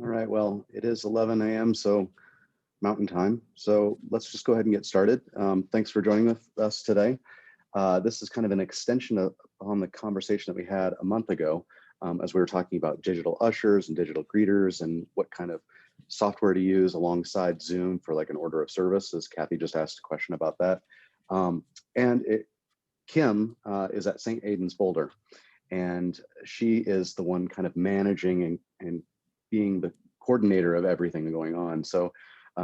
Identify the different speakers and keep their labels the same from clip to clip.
Speaker 1: All right, well, it is 11 a.m., so Mountain Time. So let's just go ahead and get started. Thanks for joining us today. This is kind of an extension on the conversation that we had a month ago as we were talking about digital ushers and digital greeters and what kind of software to use alongside Zoom for like an order of service, as Kathy just asked a question about that. Kim is at St. Aidan's Boulder, and she is the one kind of managing and being the coordinator of everything going on. So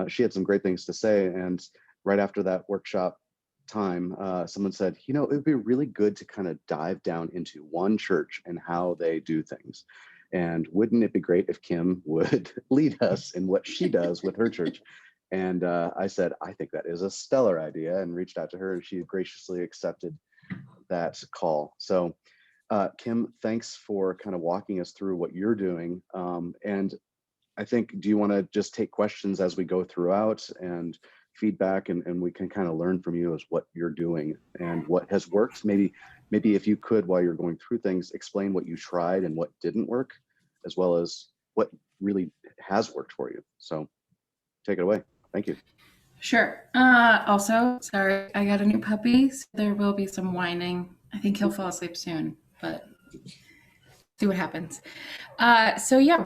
Speaker 1: she had some great things to say. And right after that workshop time, someone said, you know, it would be really good to kind of dive down into one church and how they do things. And wouldn't it be great if Kim would lead us in what she does with her church? And I said, I think that is a stellar idea, and reached out to her, and she graciously accepted that call. So Kim, thanks for kind of walking us through what you're doing. And I think, do you want to just take questions as we go throughout and feedback, and we can kind of learn from you as what you're doing and what has worked? Maybe if you could, while you're going through things, explain what you tried and what didn't work, as well as what really has worked for you. So take it away. Thank you.
Speaker 2: Sure. Also, sorry, I got a new puppy, so there will be some whining. I think he'll fall asleep soon, but see what happens. So yeah,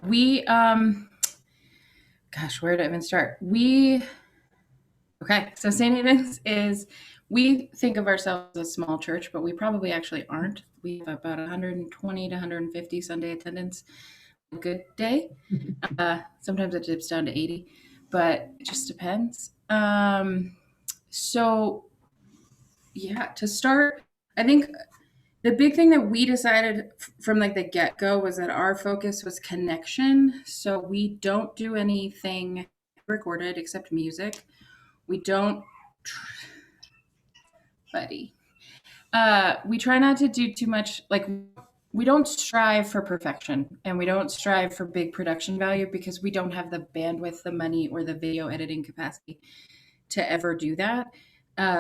Speaker 2: gosh, where did I even start? Okay, so St. Aidan's we think of ourselves as a small church, but we probably actually aren't. We have about 120 to 150 Sunday attendance. A good day. Sometimes it dips down to 80, but it just depends. So yeah, to start, I think the big thing that we decided from like the get-go was that our focus was connection. So we don't do anything recorded except music. We don't, buddy. We try not to do too much, like we don't strive for perfection, and we don't strive for big production value because we don't have the bandwidth, the money, or the video editing capacity to ever do that.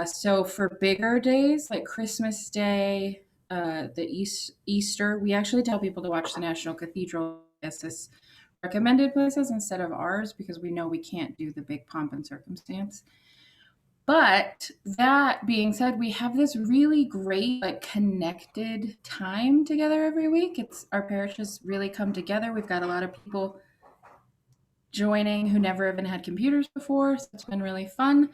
Speaker 2: So for bigger days like Christmas Day, Easter, we actually tell people to watch the National Cathedral as recommended places instead of ours, because we know we can't do the big pomp and circumstance. But that being said, we have this really great, like, connected time together every week. It's our parish has really come together. We've got a lot of people joining who never even had computers before, so it's been really fun.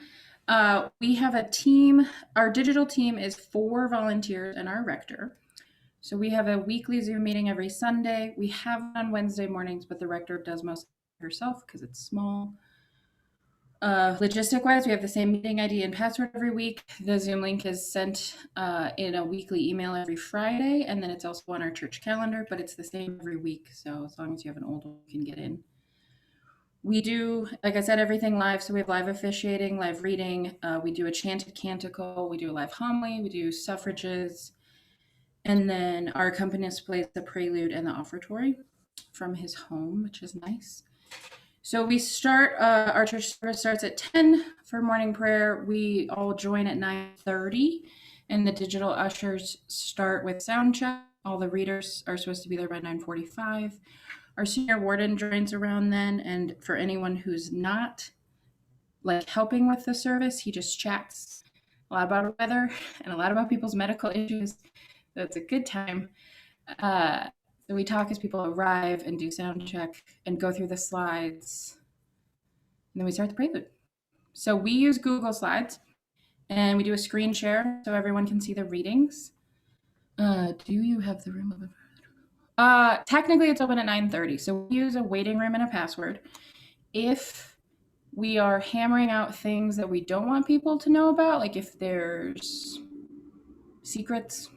Speaker 2: We have a team. Our digital team is 4 volunteers and our rector. So we have a weekly Zoom meeting every Sunday. We have on Wednesday mornings, but the rector does most herself because it's small. Logistic-wise, we have the same meeting ID and password every week. The Zoom link is sent in a weekly email every Friday, and then it's also on our church calendar, but it's the same every week. So as long as you have an old one, you can get in. We do, like I said, everything live. So we have live officiating, live reading. We do a chanted canticle. We do a live homily. We do suffrages. And then our accompanist plays the prelude and the offertory from his home, which is nice. So we start, our church service starts at 10 for morning prayer. We all join at 9:30, and the digital ushers start with sound check. All the readers are supposed to be there by 9:45. Our senior warden joins around then, and for anyone who's not like helping with the service, he just chats a lot about weather and a lot about people's medical issues. So it's a good time. So we talk as people arrive and do sound check and go through the slides. And then we start the prelude. So we use Google Slides, and we do a screen share so everyone can see the readings. Do you have the room open? Technically, it's open at 9:30. So we use a waiting room and a password. If we are hammering out things that we don't want people to know about, like if there's secrets,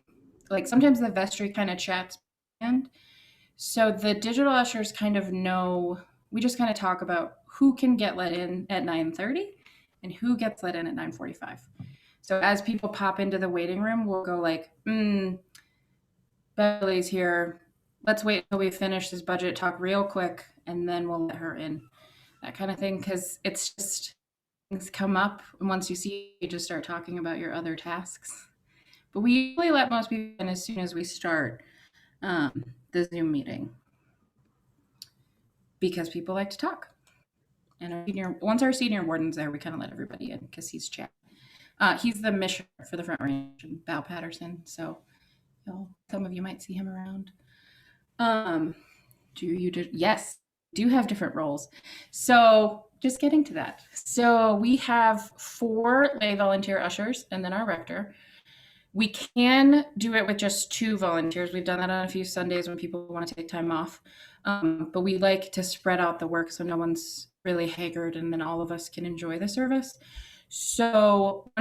Speaker 2: like sometimes the vestry kind of chats. And so the digital ushers kind of know, we just kind of talk about who can get let in at 9:30 and who gets let in at 9:45. So as people pop into the waiting room, we'll go like, Beverly's here. Let's wait until we finish this budget talk real quick, and then we'll let her in. That kind of thing, because it's just things come up, and once you see, you just start talking about your other tasks. But we usually let most people in as soon as we start the Zoom meeting. because people like to talk. And once our senior warden's there, we kind of let everybody in because he's chat. He's the missioner for the Front Range in Val Patterson, so some of you might see him around. Um, yes, do have different roles. So just getting to that. So we have 4 lay volunteer ushers and then our rector. We can do it with just 2 volunteers. We've done that on a few Sundays when people want to take time off. But we like to spread out the work so no one's really haggard and then all of us can enjoy the service. So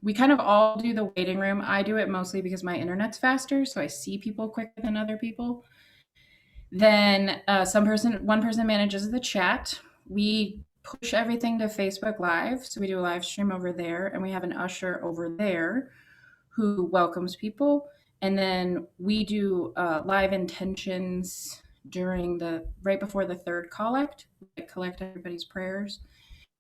Speaker 2: we kind of all do the waiting room. I do it mostly because my internet's faster, so I see people quicker than other people. Then one person manages the chat. We push everything to Facebook Live, so we do a live stream over there, and we have an usher over there who welcomes people. And then we do live intentions right before the third collect. We collect everybody's prayers.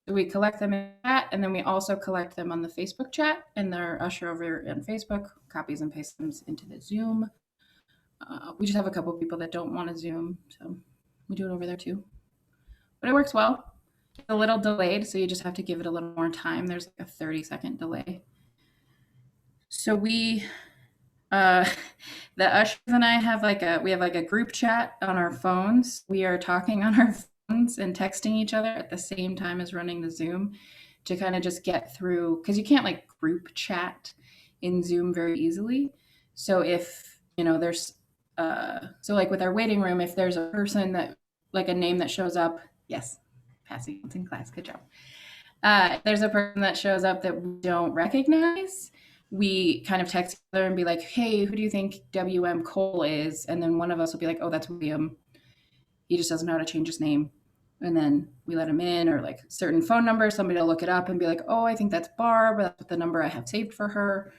Speaker 2: So we collect them in chat, and then we also collect them on the Facebook chat, and their usher over on Facebook copies and pastes them into the Zoom. We just have a couple people that don't want to Zoom, so we do it over there too. But it works well. It's a little delayed, so you just have to give it a little more time. There's like a 30-second delay. So we, the ushers and I have we have a group chat on our phones. We are talking on our phones and texting each other at the same time as running the Zoom to kind of just get through, because you can't like group chat in Zoom very easily. So if there's so like with our waiting room, if there's a person that like a name that shows up, yes, passing in class, good job. If there's a person that shows up that we don't recognize, we kind of text each other and be like, hey, who do you think WM Cole is? And then one of us will be like, oh, that's William. He just doesn't know how to change his name. And then we let him in, or like certain phone numbers, somebody will look it up and be like, oh, I think that's Barb. That's the number I have saved for her.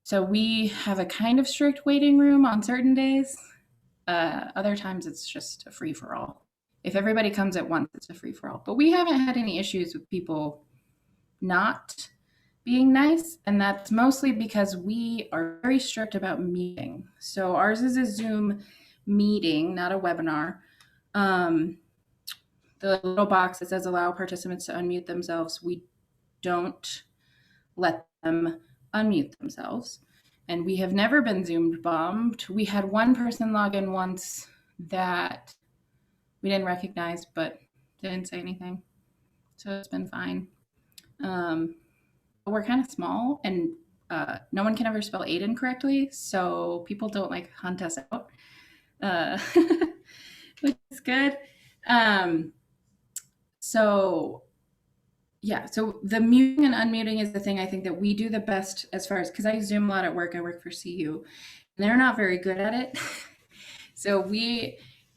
Speaker 2: So we have a kind of strict waiting room on certain days. Other times it's just a free for all. If everybody comes at once, it's a free for all. But we haven't had any issues with people not being nice, and that's mostly because we are very strict about meeting. So ours is a Zoom meeting, not a webinar. The little box that says allow participants to unmute themselves, we don't let them unmute themselves. And we have never been Zoom bombed. We had one person log in once that we didn't recognize, but didn't say anything. So it's been fine. We're kind of small, and no one can ever spell Aiden correctly, so people don't like hunt us out, which is good. So yeah, so the muting and unmuting is the thing I think that we do the best, as far as, because I Zoom a lot at work. I work for CU, and they're not very good at it. So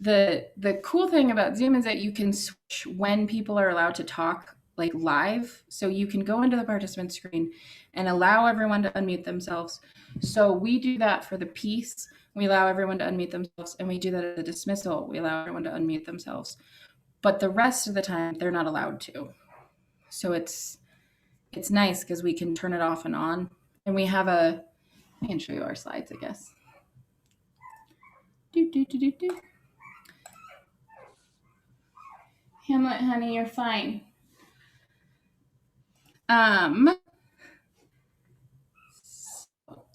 Speaker 2: the cool thing about Zoom is that you can switch when people are allowed to talk, like live. So you can go into the participant screen and allow everyone to unmute themselves. So we do that for the piece. We allow everyone to unmute themselves, and we do that at the dismissal. We allow everyone to unmute themselves. But the rest of the time, they're not allowed to. So it's nice because we can turn it off and on. And we have I can show you our slides, I guess. Hamlet, honey, you're fine. So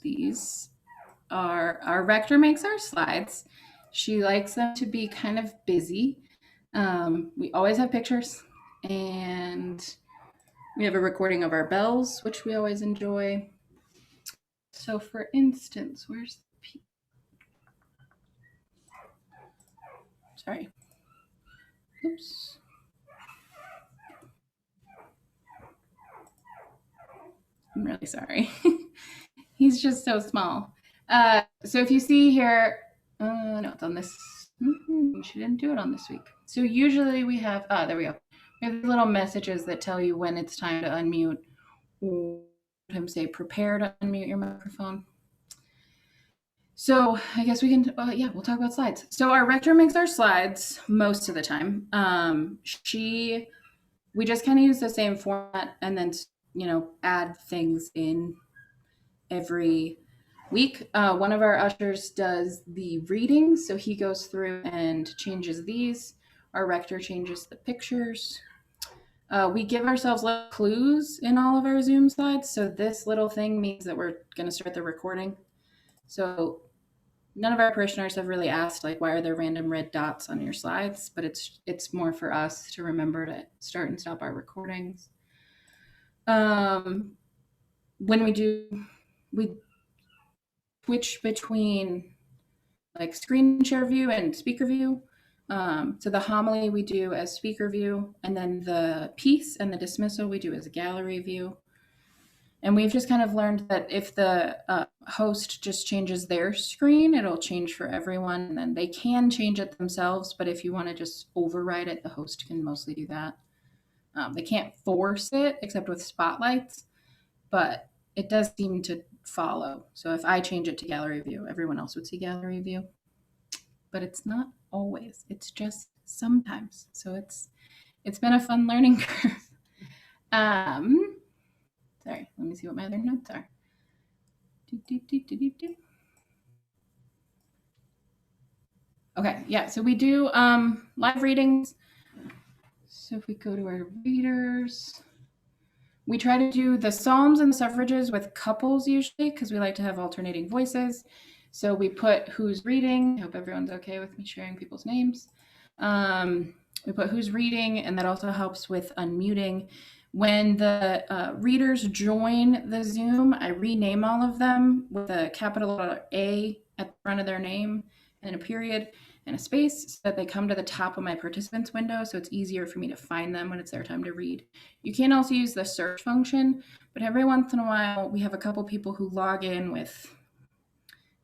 Speaker 2: these are, our rector makes our slides. She likes them to be kind of busy. We always have pictures, and we have a recording of our bells, which we always enjoy. So for instance, where's the sorry. Oops. I'm really sorry. He's just so small. So if you see here, no, it's on this. She didn't do it on this week. So usually we have, there we go. We have little messages that tell you when it's time to unmute. Or sometimes say, prepare to unmute your microphone. So I guess we can, yeah, we'll talk about slides. So our rector makes our slides most of the time. We just kind of use the same format and then, add things in every week. One of our ushers does the readings, so he goes through and changes these. Our rector changes the pictures. We give ourselves little clues in all of our Zoom slides. So this little thing means that we're going to start the recording. So none of our parishioners have really asked, like, why are there random red dots on your slides? But it's more for us to remember to start and stop our recordings. When we switch between like screen share view and speaker view. So the homily we do as speaker view, and then the piece and the dismissal we do as a gallery view. And we've just kind of learned that if the host just changes their screen, it'll change for everyone. And then they can change it themselves, but if you want to just override it, the host can mostly do that. They can't force it except with spotlights, but it does seem to follow. So if I change it to gallery view, everyone else would see gallery view. But it's not always. It's just sometimes. So it's been a fun learning curve. Sorry, let me see what my other notes are. Okay, yeah, so we do live readings. So if we go to our readers, we try to do the Psalms and the suffrages with couples usually because we like to have alternating voices. So we put who's reading. I hope everyone's okay with me sharing people's names. We put who's reading, and that also helps with unmuting. When the readers join the Zoom, I rename all of them with a capital letter A at the front of their name and a period and a space so that they come to the top of my participants window, so it's easier for me to find them when it's their time to read. You can also use the search function, but every once in a while we have a couple people who log in with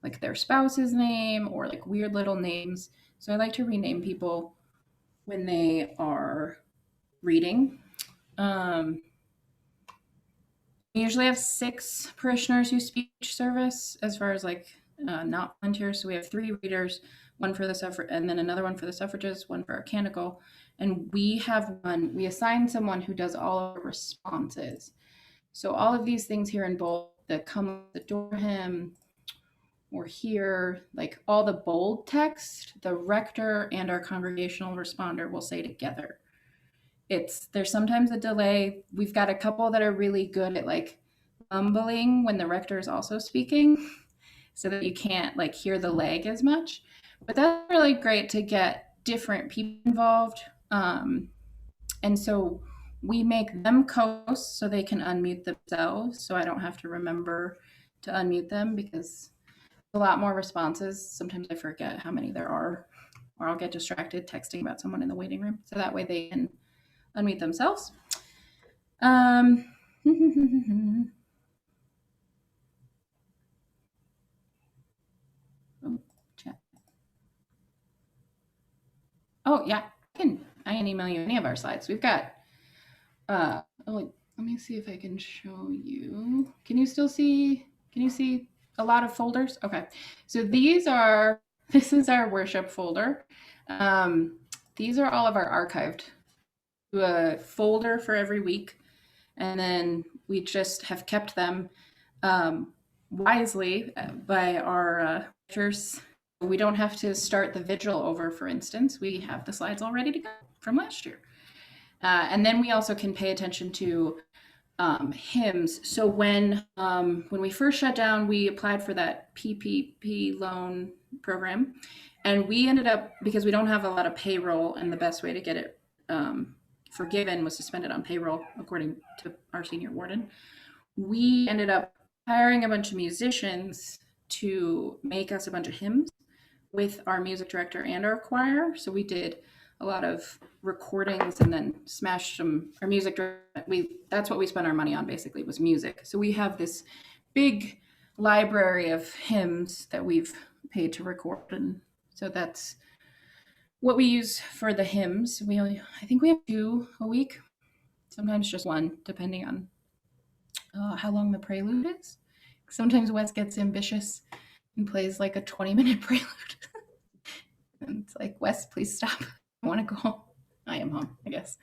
Speaker 2: like their spouse's name or like weird little names. So I like to rename people when they are reading. We usually have 6 parishioners who speak each service as far as like not volunteers. So we have 3 readers, one for the suffrage, and then another one for the suffrages, one for our canticle. And we assign someone who does all of the responses. So all of these things here in bold that come the door hymn or here, like all the bold text, the rector and our congregational responder will say together. There's sometimes a delay. We've got a couple that are really good at like mumbling when the rector is also speaking so that you can't like hear the lag as much. But that's really great to get different people involved. And so we make them co-hosts so they can unmute themselves. So I don't have to remember to unmute them because a lot more responses. Sometimes I forget how many there are, or I'll get distracted texting about someone in the waiting room. So that way they can unmute themselves. Oh, chat. Oh yeah, I can email you any of our slides. We've got let me see if I can show you. Can you see a lot of folders? Okay. So this is our worship folder. These are all of our archived. A folder for every week, and then we just have kept them wisely by our lectures. We don't have to start the vigil over, for instance. We have the slides all ready to go from last year. And then we also can pay attention to hymns. So when we first shut down, we applied for that PPP loan program, and we ended up, because we don't have a lot of payroll, and the best way to get it forgiven was to spend it on payroll, according to our senior warden. We ended up hiring a bunch of musicians to make us a bunch of hymns with our music director and our choir. So we did a lot of recordings and then smashed some. Our music director, that's what we spent our money on, basically, was music. So we have this big library of hymns that we've paid to record, and so that's what we use for the hymns. I think we have 2 a week, sometimes just 1, depending on how long the prelude is. Sometimes Wes gets ambitious and plays like a 20-minute prelude. And it's like, Wes, please stop. I want to go home. I am home, I guess.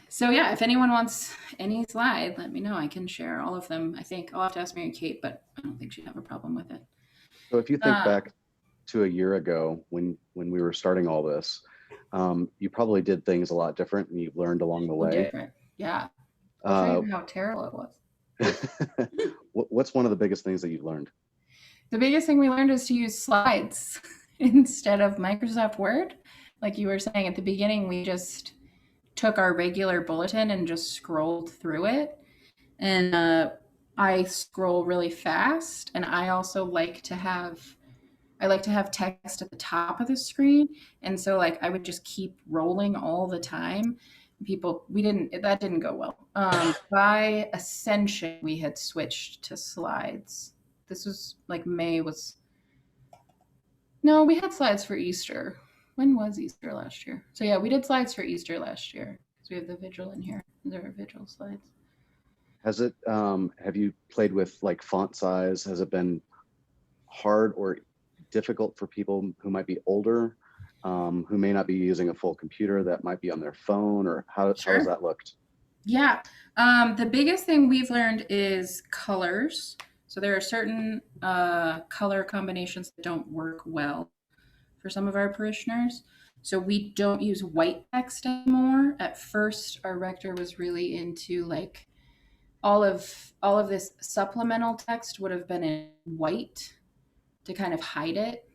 Speaker 2: So yeah, if anyone wants any slide, let me know. I can share all of them. I think I'll have to ask Mary Kate, but I don't think she'd have a problem with it.
Speaker 1: So if you think
Speaker 2: Uh,
Speaker 1: back to a year ago when we were starting all this, you probably did things a lot different and you've learned along the
Speaker 2: so
Speaker 1: way.
Speaker 2: different. Yeah. I'll show
Speaker 1: Uh,
Speaker 2: you how terrible it was.
Speaker 1: what's one of the biggest things that you've learned?
Speaker 2: The biggest thing we learned is to use slides instead of Microsoft Word. Like you were saying at the beginning, we just took our regular bulletin and just scrolled through it. And I scroll really fast, and I also like to have text at the top of the screen, and so like I would just keep rolling all the time. People, we didn't that didn't go well. By Ascension, we had switched to slides. This was like May was no, we had slides for Easter. When was Easter last year? So yeah, we did slides for Easter last year because we have the vigil in here. There are vigil slides.
Speaker 1: Has it, have you played with like font size? Has it been hard or difficult for people who might be older, who may not be using a full computer, that might be on their phone, or how has
Speaker 2: Sure.
Speaker 1: that looked?
Speaker 2: Yeah. The biggest thing we've learned is colors. So there are certain color combinations that don't work well for some of our parishioners. So we don't use white text anymore. At first, our rector was really into like all of this supplemental text would have been in white to kind of hide it.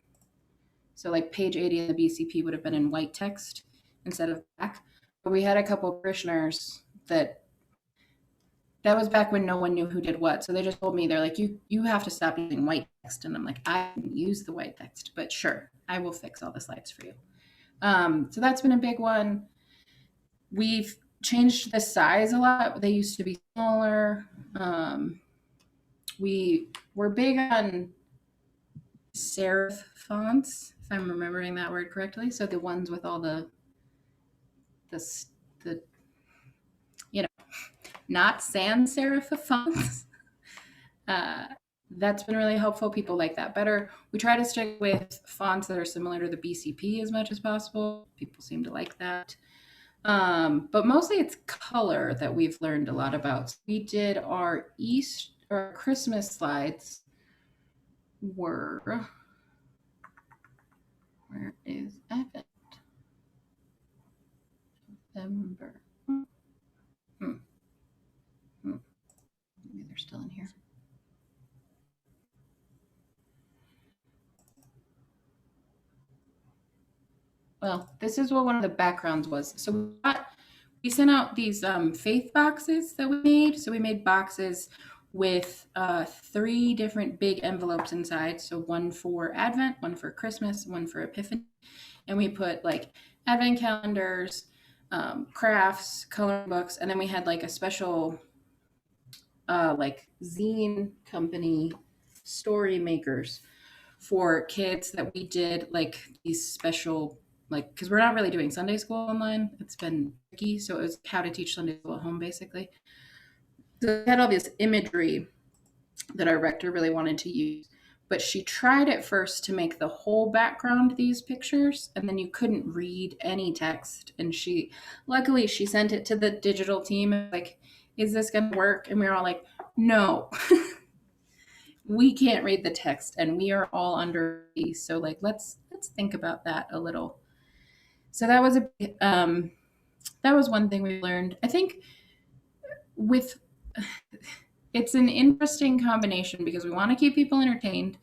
Speaker 2: So like page 80 of the BCP would have been in white text instead of black. But we had a couple parishioners that was back when no one knew who did what. So they just told me they're like, you have to stop using white text, and I'm like, I can use the white text, but sure, I will fix all the slides for you. So that's been a big one. We've changed the size a lot. They used to be smaller. We were big on serif fonts, if I'm remembering that word correctly. So the ones with all the the you know not sans serif fonts. Uh, that's been really helpful. People like that better. We try to stick with fonts that are similar to the BCP as much as possible. People seem to like that. But mostly it's color that we've learned a lot about. We did our East or Christmas slides were where is Advent? November. Hmm. Hmm. Maybe they're still in here. Well, this is what one of the backgrounds was. So we sent out these faith boxes that we made. So we made boxes with three different big envelopes inside. So one for Advent, one for Christmas, one for Epiphany. And we put like Advent calendars, crafts, coloring books, and then we had like a special like zine company story makers for kids that we did like these special like because we're not really doing Sunday school online. It's been tricky, so it was how to teach Sunday school at home basically. So we had all this imagery that our rector really wanted to use, but she tried at first to make the whole background these pictures, and then you couldn't read any text. And she, luckily, she sent it to the digital team like, "Is this going to work?" And we were all like, "No." We can't read the text and we are all under so like let's think about that a little. So that was one thing we learned. I think with it's an interesting combination because we want to keep people entertained,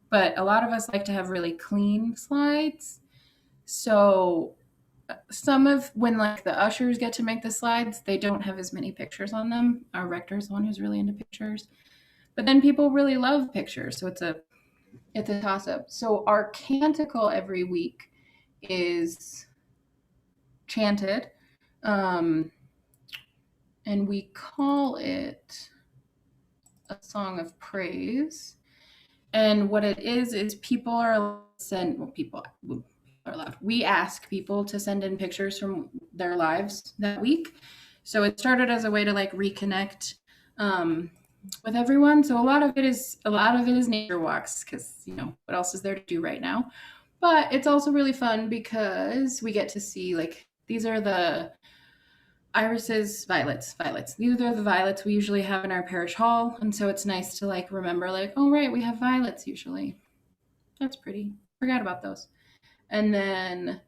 Speaker 2: but a lot of us like to have really clean slides. So some of when like the ushers get to make the slides, they don't have as many pictures on them. Our rector's the one who's really into pictures. But then people really love pictures, so it's a toss up. So our canticle every week is chanted, um, and we call it a song of praise. And what it is people are sent. Well, people are allowed. We ask people to send in pictures from their lives that week. So it started as a way to like reconnect with everyone. So a lot of it is nature walks because what else is there to do right now. But it's also really fun because we get to see like these are the irises, violets. These are the violets we usually have in our parish hall, and so it's nice to like remember, like, oh right, we have violets usually. That's pretty. Forgot about those. And then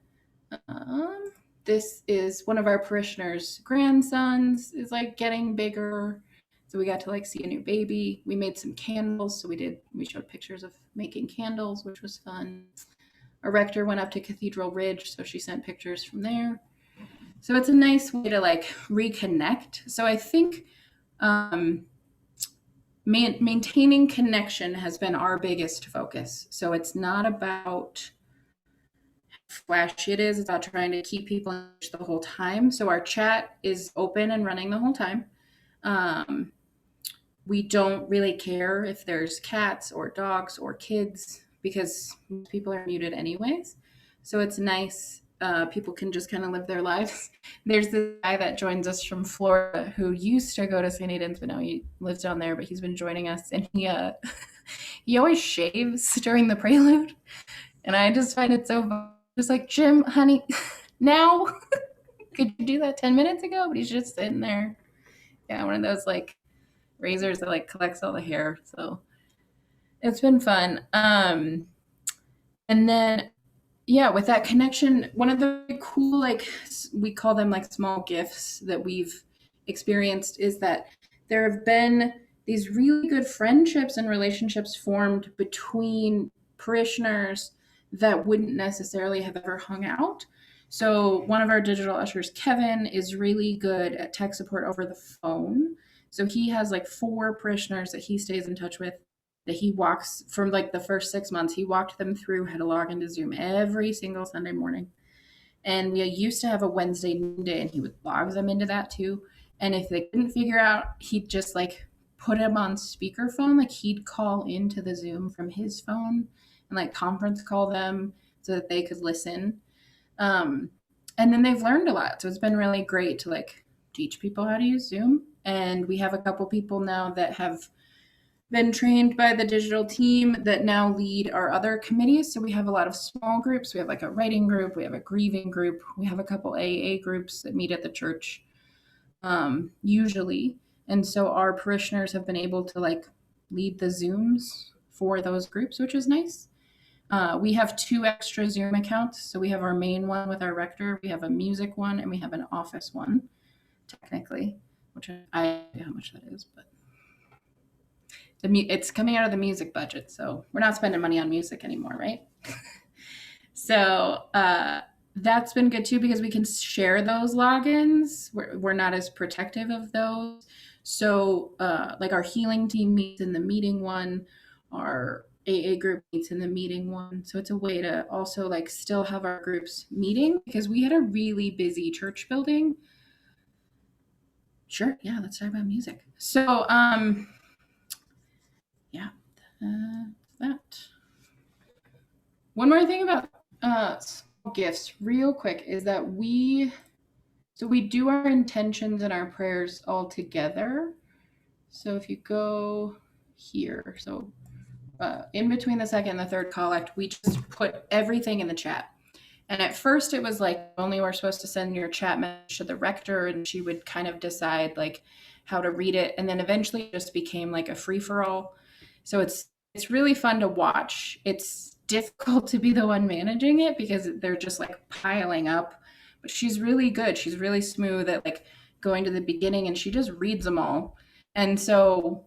Speaker 2: um, this is one of our parishioners' grandsons is like getting bigger. So we got to like see a new baby. We made some candles. So we showed pictures of making candles, which was fun. Our rector went up to Cathedral Ridge, so she sent pictures from there. So it's a nice way to like reconnect. So I think um, maintaining connection has been our biggest focus. So it's not about flashy it is. It's about trying to keep people engaged the whole time. So our chat is open and running the whole time. Um, we don't really care if there's cats or dogs or kids because most people are muted anyways. So it's nice. People can just kind of live their lives. There's this guy that joins us from Florida who used to go to St. Aidan's, but now he lives down there. But he's been joining us, and he always shaves during the prelude, and I just find it so just like, Jim, honey, now could you do that 10 minutes ago? But he's just sitting there. Yeah, one of those like razors that like collects all the hair. So it's been fun. And then yeah, with that connection, one of the cool like we call them like small gifts that we've experienced is that there have been these really good friendships and relationships formed between parishioners that wouldn't necessarily have ever hung out. So one of our digital ushers, Kevin, is really good at tech support over the phone. So he has like 4 parishioners that he stays in touch with, that he walks from like the first 6 months. He walked them through how to log into Zoom every single Sunday morning. And we used to have a Wednesday noon day, and he would log them into that too. And if they couldn't figure out, he'd just like put them on speakerphone. Like he'd call into the Zoom from his phone and like conference call them so that they could listen. Um, and then they've learned a lot. So it's been really great to like teach people how to use Zoom. And we have a couple people now that have been trained by the digital team that now lead our other committees. So we have a lot of small groups. We have like a writing group, we have a grieving group, we have a couple AA groups that meet at the church usually. And so our parishioners have been able to like lead the Zooms for those groups, which is nice. We have 2 extra Zoom accounts. So we have our main one with our rector, we have a music one, and we have an office one, technically, which I don't know how much that is, but it's coming out of the music budget, so we're not spending money on music anymore, right? So that's been good too because we can share those logins. We're not as protective of those. So like our healing team meets in the meeting one, our AA group meets in the meeting one. So it's a way to also like still have our groups meeting because we had a really busy church building. Sure, yeah, let's talk about music. So yeah, that. One more thing about small gifts, real quick, is that we do our intentions and our prayers all together. So if you go here, so in between the second and the third collect, we just put everything in the chat. And at first it was like only we're supposed to send your chat message to the rector, and she would kind of decide like how to read it. And then eventually it just became like a free for all. So it's really fun to watch. It's difficult to be the one managing it because they're just like piling up. But she's really good. She's really smooth at like going to the beginning, and she just reads them all. And so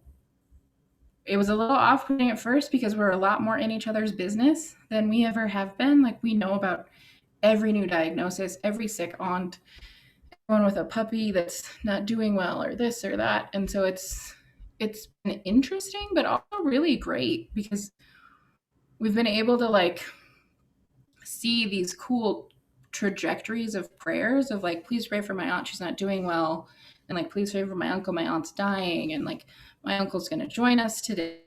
Speaker 2: it was a little off-putting at first because we're a lot more in each other's business than we ever have been. Like we know about every new diagnosis, every sick aunt, everyone with a puppy that's not doing well, or this or that. And so it's been interesting, but also really great because we've been able to like see these cool trajectories of prayers of like, please pray for my aunt, she's not doing well, and like, please pray for my uncle, my aunt's dying, and like my uncle's going to join us today,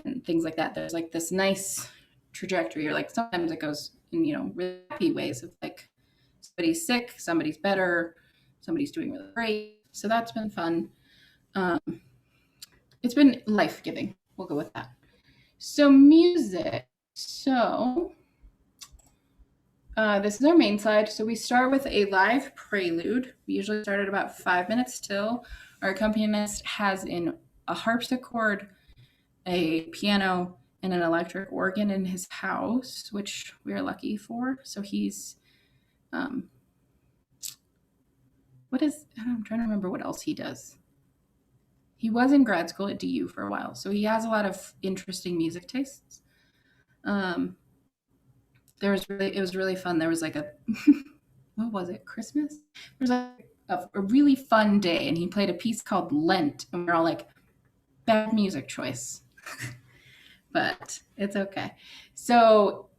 Speaker 2: and things like that. There's like this nice trajectory, or like sometimes it goes in, really happy ways of like somebody's sick, somebody's better, somebody's doing really great. So that's been fun. It's been life-giving. We'll go with that. So music. So This is our main slide. So we start with a live prelude. We usually start at about 5 minutes till. Our accompanist has a harpsichord, a piano, and an electric organ in his house, which we are lucky for. So he's, I'm trying to remember what else he does. He was in grad school at DU for a while, so he has a lot of interesting music tastes. It was really fun. There was like a what was it? Christmas? There was like a really fun day, and he played a piece called Lent, and we are all like, bad music choice, but it's okay. So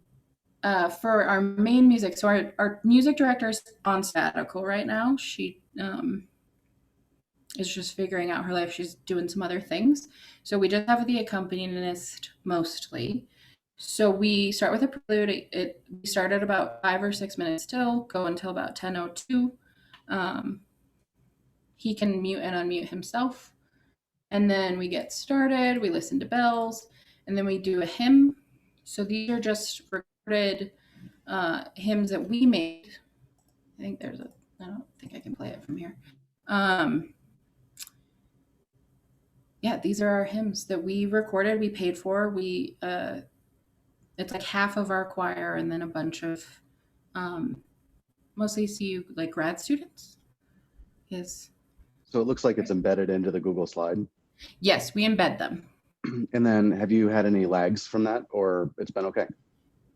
Speaker 2: for our main music, so our music director is on sabbatical right now. She is just figuring out her life. She's doing some other things. So we just have the accompanist mostly. So we start with a prelude. We start at about 5 or 6 minutes till, go until about 10:02. He can mute and unmute himself. And then we get started. We listen to bells, and then we do a hymn. So these are just recorded hymns that we made. I think I don't think I can play it from here. Yeah, these are our hymns that we recorded, we paid for. It's like half of our choir and then a bunch of mostly CU like grad students. Yes.
Speaker 1: So it looks like it's embedded into the Google slide.
Speaker 2: Yes, we embed them.
Speaker 1: And then have you had any lags from that, or it's been okay?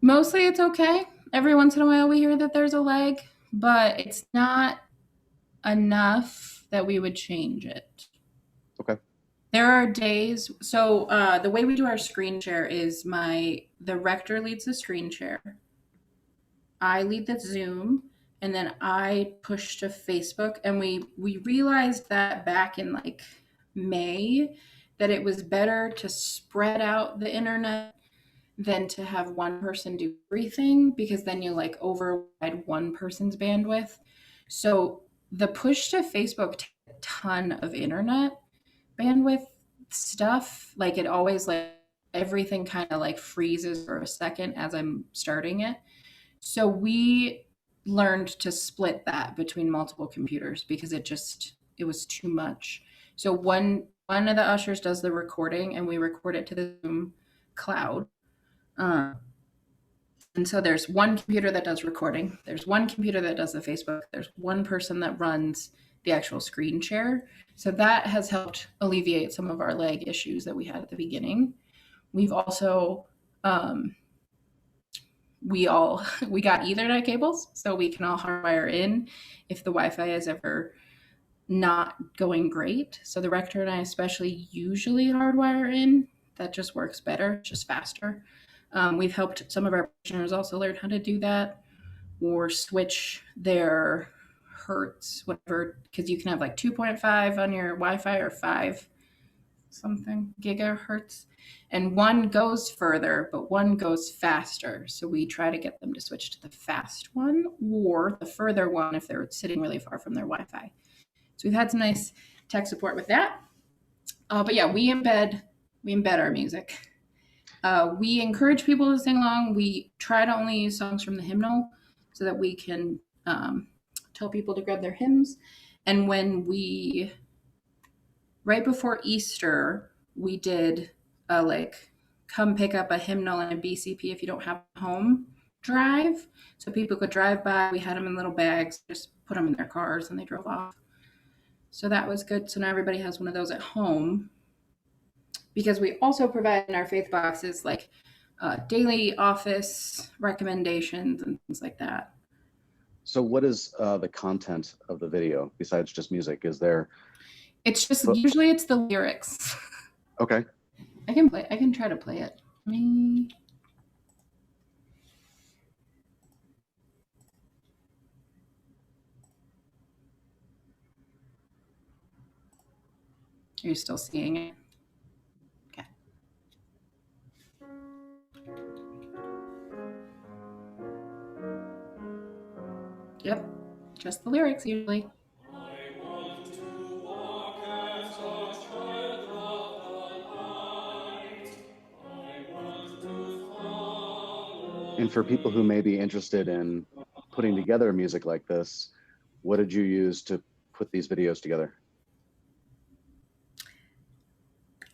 Speaker 2: Mostly it's okay. Every once in a while we hear that there's a lag, but it's not enough that we would change it.
Speaker 1: Okay.
Speaker 2: There are days. So the way we do our screen share is the rector leads the screen share. I lead the Zoom, and then I push to Facebook. And we realized that back in like May that it was better to spread out the internet than to have one person do everything, because then you like override one person's bandwidth. So the push to Facebook takes a ton of internet bandwidth stuff. Like it always like everything kind of like freezes for a second as I'm starting it. So we learned to split that between multiple computers because it was too much. So one of the ushers does the recording and we record it to the Zoom cloud. And so there's one computer that does recording. There's one computer that does the Facebook. There's one person that runs the actual screen share. So that has helped alleviate some of our lag issues that we had at the beginning. We've also we got Ethernet cables, so we can all hardwire in if the Wi-Fi is ever not going great. So the rector and I especially usually hardwire in. That just works better, just faster. We've helped some of our parishioners also learn how to do that, or switch their hertz, whatever, because you can have like 2.5 on your Wi-Fi or 5 something gigahertz, and one goes further, but one goes faster. So we try to get them to switch to the fast one or the further one if they're sitting really far from their Wi-Fi. So we've had some nice tech support with that. But yeah, we embed our music. We encourage people to sing along. We try to only use songs from the hymnal so that we can tell people to grab their hymns. And right before Easter, we did a like come pick up a hymnal and a BCP if you don't have a home drive. So people could drive by. We had them in little bags, just put them in their cars and they drove off. So that was good. So now everybody has one of those at home, because we also provide in our faith boxes like daily office recommendations and things like that.
Speaker 1: So what is the content of the video besides just music? Is there?
Speaker 2: It's just usually it's the lyrics.
Speaker 1: Okay.
Speaker 2: I can try to play it. Are you still seeing it? Okay. Yep. Just the lyrics usually.
Speaker 1: And for people who may be interested in putting together music like this, what did you use to put these videos together?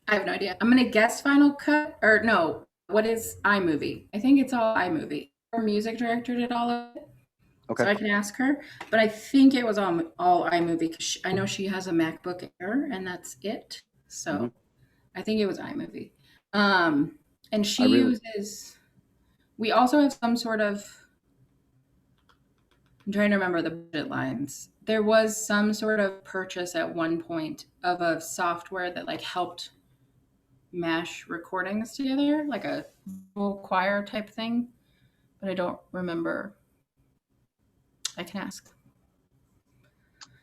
Speaker 2: I have no idea. I'm gonna guess Final Cut or no. What is iMovie? I think it's all iMovie. Our music director did all of it,
Speaker 1: Okay.
Speaker 2: so I can ask her. But I think it was all iMovie because I know she has a MacBook Air and that's it.
Speaker 1: Hmm.
Speaker 2: So I think it was iMovie. Um, and
Speaker 1: I
Speaker 2: she
Speaker 1: really,
Speaker 2: uses. We also have some sort of. I'm trying to remember the budget lines. There was some sort of purchase at one point of a software that like helped mash recordings together, like a full choir type thing, but I don't remember. I can ask.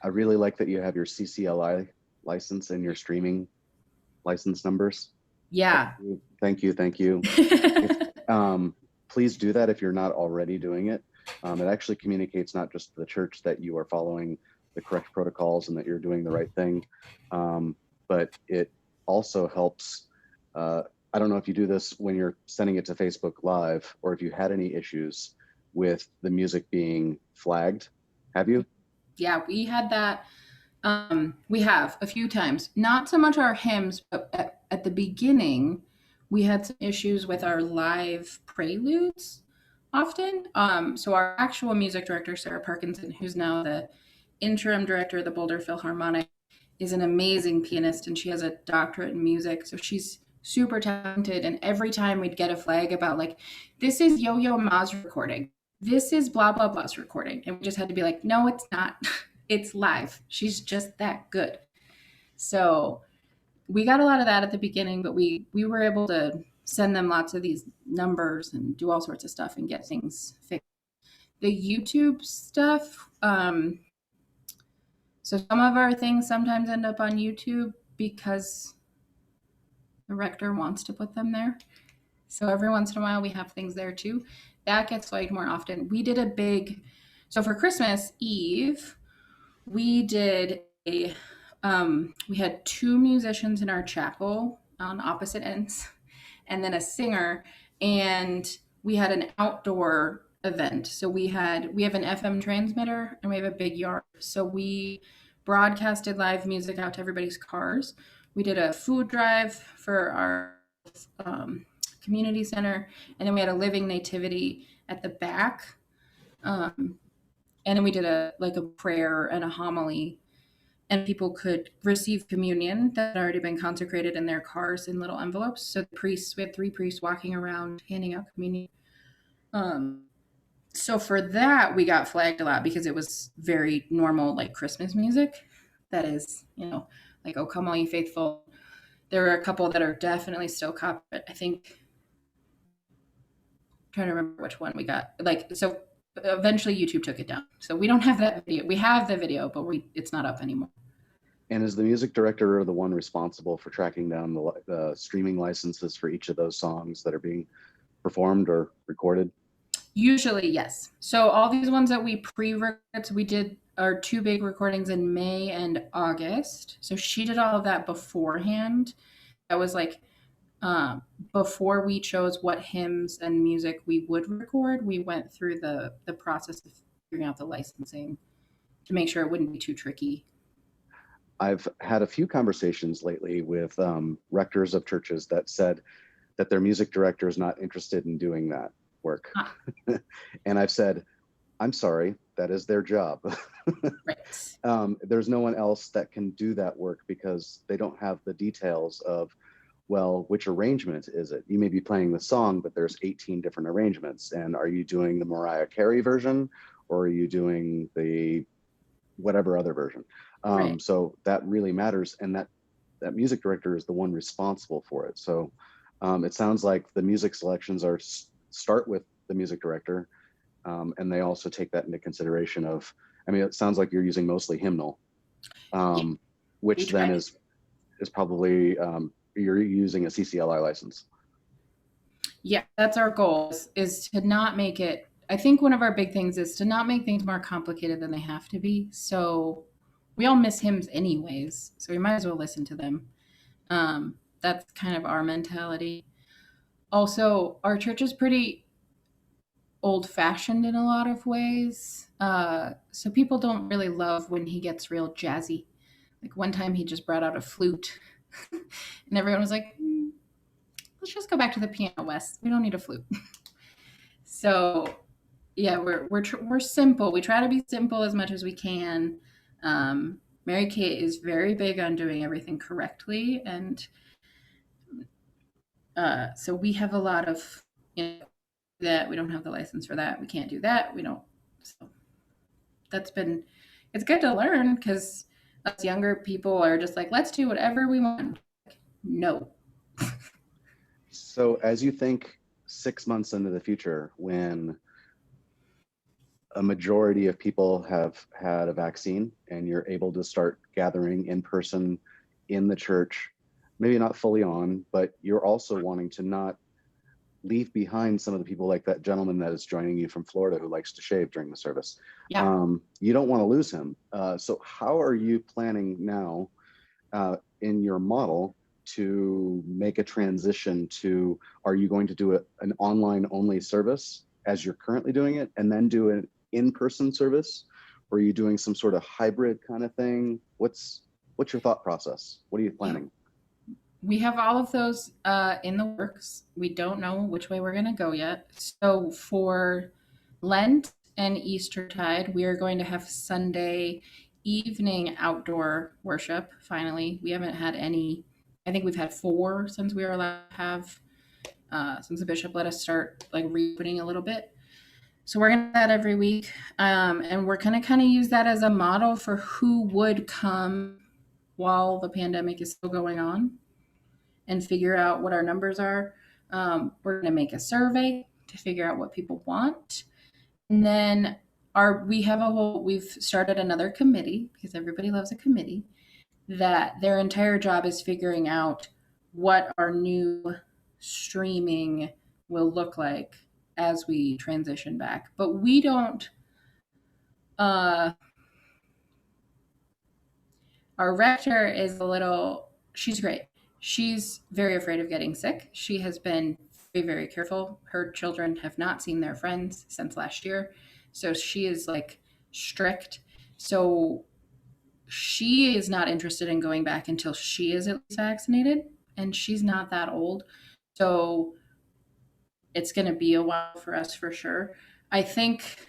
Speaker 1: I really like that you have your CCLI license and your streaming license numbers. Thank
Speaker 2: Yeah.
Speaker 1: you. Thank you. Thank you. If, um, please do that if you're not already doing it. It actually communicates not just to the church that you are following the correct protocols and that you're doing the right thing, but it also helps. Uh, I don't know if you do this when you're sending it to Facebook Live or if you had any issues with the music being flagged. Have you?
Speaker 2: Yeah, we had that. We have a few times. Not so much our hymns, but at the beginning, we had some issues with our live preludes often. So our actual music director, Sarah Parkinson, who's now the interim director of the Boulder Philharmonic, is an amazing pianist and she has a doctorate in music. So she's super talented. And every time we'd get a flag about like, this is Yo Yo Ma's recording, this is blah blah blah's recording, and we just had to be like, no, it's not. It's live. She's just that good. So we got a lot of that at the beginning, but we were able to send them lots of these numbers and do all sorts of stuff and get things fixed. The YouTube stuff, so some of our things sometimes end up on YouTube because the rector wants to put them there. So every once in a while we have things there too. That gets flagged more often. We did a big, so for Christmas Eve, we did a we had two musicians in our chapel on opposite ends and then a singer, and we had an outdoor event. So we have an FM transmitter and we have a big yard, so we broadcasted live music out to everybody's cars. We did a food drive for our um, community center, and then we had a living nativity at the back, um, and then we did a prayer and a homily, and people could receive communion that had already been consecrated in their cars in little envelopes. So the priests, we had three priests walking around handing out communion. Um, so for that, we got flagged a lot because it was very normal, like Christmas music. That is, like "Oh Come All You Faithful." There are a couple that are definitely still copyright. I think I'm trying to remember which one we got. Like so, eventually YouTube took it down. So we don't have that video. We have the video, but it's not up anymore.
Speaker 1: And is the music director the one responsible for tracking down the streaming licenses for each of those songs that are being performed or recorded?
Speaker 2: Usually, yes. So all these ones that we pre-recorded, so we did our two big recordings in May and August. So she did all of that beforehand. That was like um, before we chose what hymns and music we would record. We went through the process of figuring out the licensing to make sure it wouldn't be too tricky.
Speaker 1: I've had a few conversations lately with rectors of churches that said that their music director is not interested in doing that work.
Speaker 2: Ah,
Speaker 1: And I've said, I'm sorry, that is their job.
Speaker 2: right.
Speaker 1: There's no one else that can do that work because they don't have the details of, well, which arrangement is it? You may be playing the song, but there's 18 different arrangements. And are you doing the Mariah Carey version or are you doing the whatever other version?
Speaker 2: Right.
Speaker 1: So that really matters. And that music director is the one responsible for it. So it sounds like the music selections are start with the music director, and they also take that into consideration of, I mean, it sounds like you're using mostly hymnal,
Speaker 2: Yeah, we
Speaker 1: which then
Speaker 2: tried.
Speaker 1: is probably you're using a CCLI license.
Speaker 2: Yeah, that's our goal is to not make it. I think one of our big things is to not make things more complicated than they have to be. So we all miss hymns anyways, so we might as well listen to them. That's kind of our mentality. Also, our church is pretty old fashioned in a lot of ways. So people don't really love when he gets real jazzy. Like one time he just brought out a flute, and everyone was like, let's just go back to the piano, Wes. We don't need a flute. So yeah, we're simple. We try to be simple as much as we can. Mary Kate is very big on doing everything correctly, and so we have a lot of, that we don't have the license for that. We can't do that. We don't. So that's been, it's good to learn because us younger people are just like, let's do whatever we want. No.
Speaker 1: So as you think 6 months into the future, when a majority of people have had a vaccine and you're able to start gathering in person in the church, maybe not fully on, but you're also wanting to not leave behind some of the people, like that gentleman that is joining you from Florida who likes to shave during the service.
Speaker 2: Yeah.
Speaker 1: You don't want to lose him. So how are you planning now in your model to make a transition to, are you going to do an online only service as you're currently doing it and then do an in-person service? Or are you doing some sort of hybrid kind of thing? What's your thought process? What are you planning?
Speaker 2: We have all of those in the works. We don't know which way we're going to go yet. So for Lent and Eastertide, we are going to have Sunday evening outdoor worship. Finally, we haven't had any. I think we've had 4 since we were allowed to have, since the bishop let us start like reopening a little bit. So we're gonna do that every week, and we're gonna kind of use that as a model for who would come while the pandemic is still going on, and figure out what our numbers are. We're going to make a survey to figure out what people want. And then we've started another committee because everybody loves a committee, that their entire job is figuring out what our new streaming will look like as we transition back. But we don't, uh, our rector is she's great. She's very afraid of getting sick. She has been very, very careful. Her children have not seen their friends since last year. So she is like strict. So she is not interested in going back until she is at least vaccinated. And she's not that old. So it's going to be a while for us for sure. I think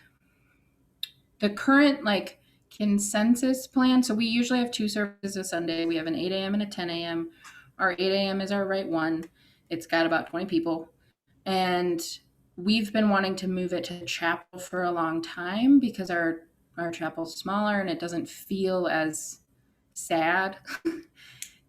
Speaker 2: the current like consensus plan. So we usually have 2 services a Sunday. We have an 8 a.m. and a 10 a.m. Our 8 a.m. is our right one. It's got about 20 people. And we've been wanting to move it to the chapel for a long time because our chapel's smaller and it doesn't feel as sad